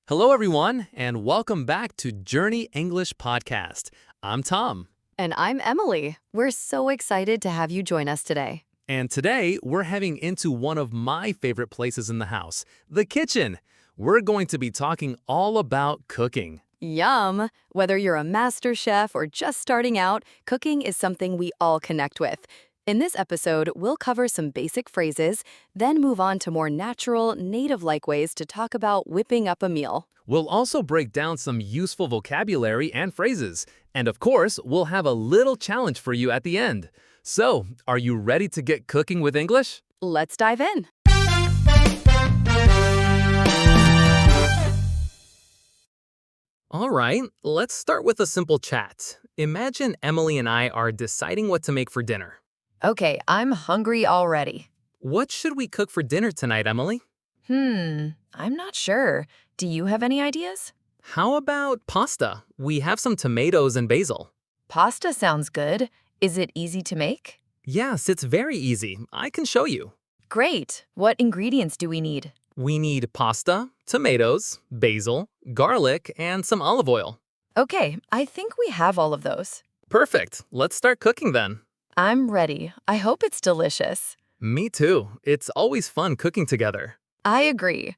Hello, everyone, and welcome back to Journey English Podcast. I'm Tom, And I'm Emily. We're so excited to have you join us today. and today we're heading into one of my favorite places in the house, the kitchen. We're going to be talking all about cooking. Yum! Whether you're a master chef or just starting out, cooking is something we all connect with. In this episode, we'll cover some basic phrases, then move on to more natural, native-like ways to talk about whipping up a meal. We'll also break down some useful vocabulary and phrases. And of course, we'll have a little challenge for you at the end. So, are you ready to get cooking with English? Let's dive in. All right, let's start with a simple chat. Imagine Emily and I are deciding what to make for dinner. Okay, I'm hungry already. What should we cook for dinner tonight, Emily? I'm not sure. Do you have any ideas? How about pasta? We have some tomatoes and basil. Pasta sounds good. Is it easy to make? Yes, it's very easy. I can show you. Great. What ingredients do we need? We need pasta, tomatoes, basil, garlic, and some olive oil. Okay, I think we have all of those. Perfect. Let's start cooking then. I'm ready. I hope it's delicious. Me too. It's always fun cooking together. I agree.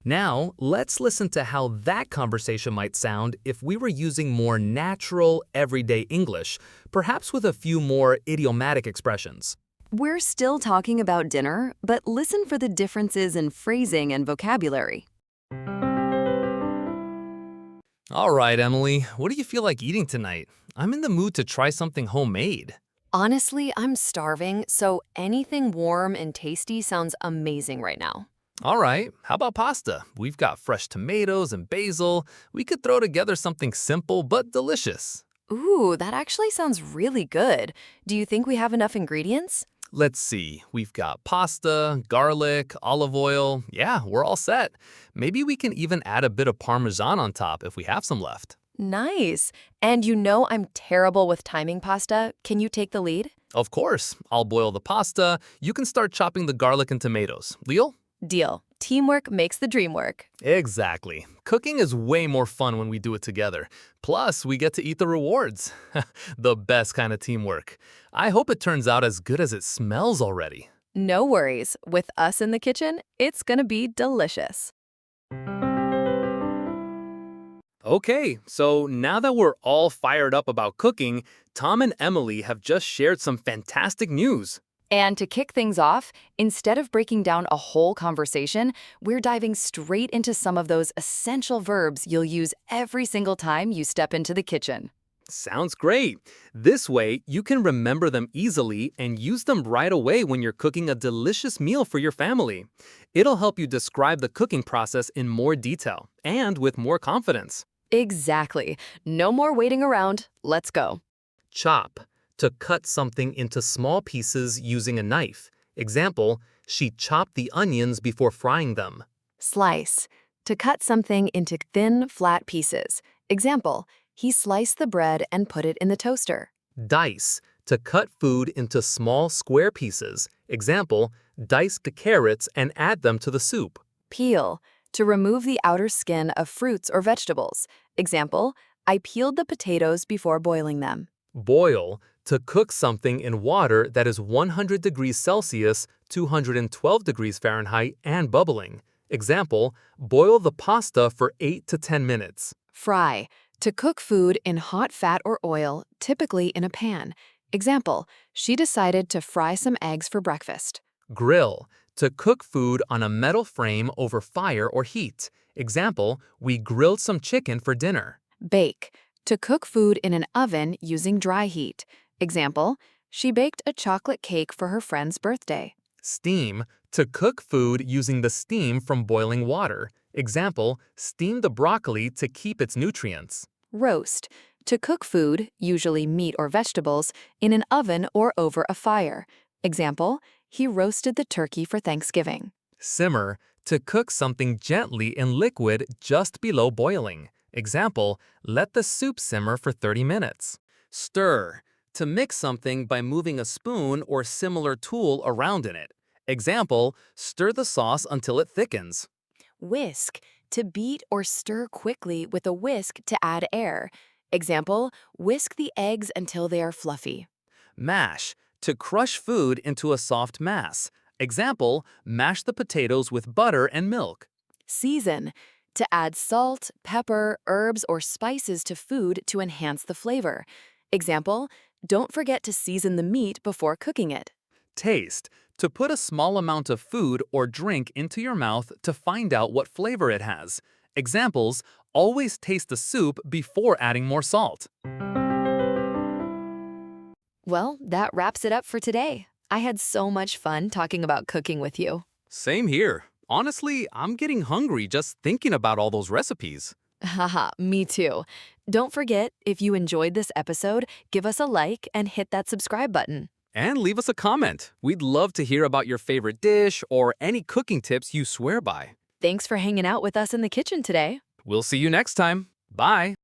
Now, let's listen to how that conversation might sound if we were using more natural, everyday English, perhaps with a few more idiomatic expressions. We're still talking about dinner, but listen for the differences in phrasing and vocabulary. All right, Emily, what do you feel like eating tonight? I'm in the mood to try something homemade. Honestly, I'm starving, so anything warm and tasty sounds amazing right now. All right, how about pasta? We've got fresh tomatoes and basil. We could throw together something simple but delicious. Ooh, that actually sounds really good. Do you think we have enough ingredients? Let's see, we've got pasta, garlic, olive oil. Yeah, we're all set. Maybe we can even add a bit of Parmesan on top if we have some left. Nice. And you know I'm terrible with timing pasta. Can you take the lead? Of course, I'll boil the pasta. You can start chopping the garlic and tomatoes. Deal? Deal. Teamwork makes the dream work. Exactly. Cooking is way more fun when we do it together. Plus, we get to eat the rewards. The best kind of teamwork. I hope it turns out as good as it smells already. No worries. With us in the kitchen, it's gonna be delicious. Okay, so now that we're all fired up about cooking, Tom and Emily have just shared some fantastic news. And to kick things off, instead of breaking down a whole conversation, we're diving straight into some of those essential verbs you'll use every single time you step into the kitchen. Sounds great. This way, you can remember them easily and use them right away when you're cooking a delicious meal for your family. It'll help you describe the cooking process in more detail and with more confidence. Exactly. No more waiting around. Let's go. Chop, to cut something into small pieces using a knife. Example, she chopped the onions before frying them. Slice, to cut something into thin, flat pieces. Example, he sliced the bread and put it in the toaster. Dice, to cut food into small square pieces. Example, dice the carrots and add them to the soup. Peel, to remove the outer skin of fruits or vegetables. Example, I peeled the potatoes before boiling them. Boil, to cook something in water that is 100 degrees Celsius, 212 degrees Fahrenheit, and bubbling. Example, boil the pasta for 8 to 10 minutes. Fry, to cook food in hot fat or oil, typically in a pan. Example, she decided to fry some eggs for breakfast. Grill, to cook food on a metal frame over fire or heat. Example, we grilled some chicken for dinner. Bake, to cook food in an oven using dry heat. Example, she baked a chocolate cake for her friend's birthday. Steam, to cook food using the steam from boiling water. Example, steam the broccoli to keep its nutrients. Roast, to cook food, usually meat or vegetables, in an oven or over a fire. Example, he roasted the turkey for Thanksgiving. Simmer, to cook something gently in liquid just below boiling. Example, let the soup simmer for 30 minutes. Stir, to mix something by moving a spoon or similar tool around in it. Example, stir the sauce until it thickens. Whisk, to beat or stir quickly with a whisk to add air. Example, whisk the eggs until they are fluffy. Mash, to crush food into a soft mass. Example, mash the potatoes with butter and milk. Season, to add salt, pepper, herbs, or spices to food to enhance the flavor. Example, don't forget to season the meat before cooking it. Taste, to put a small amount of food or drink into your mouth to find out what flavor it has. Examples, always taste the soup before adding more salt. Well, that wraps it up for today. I had so much fun talking about cooking with you. Same here. Honestly, I'm getting hungry just thinking about all those recipes. Haha, me too. Don't forget, if you enjoyed this episode, give us a like and hit that subscribe button. And leave us a comment. We'd love to hear about your favorite dish or any cooking tips you swear by. Thanks for hanging out with us in the kitchen today. We'll see you next time. Bye.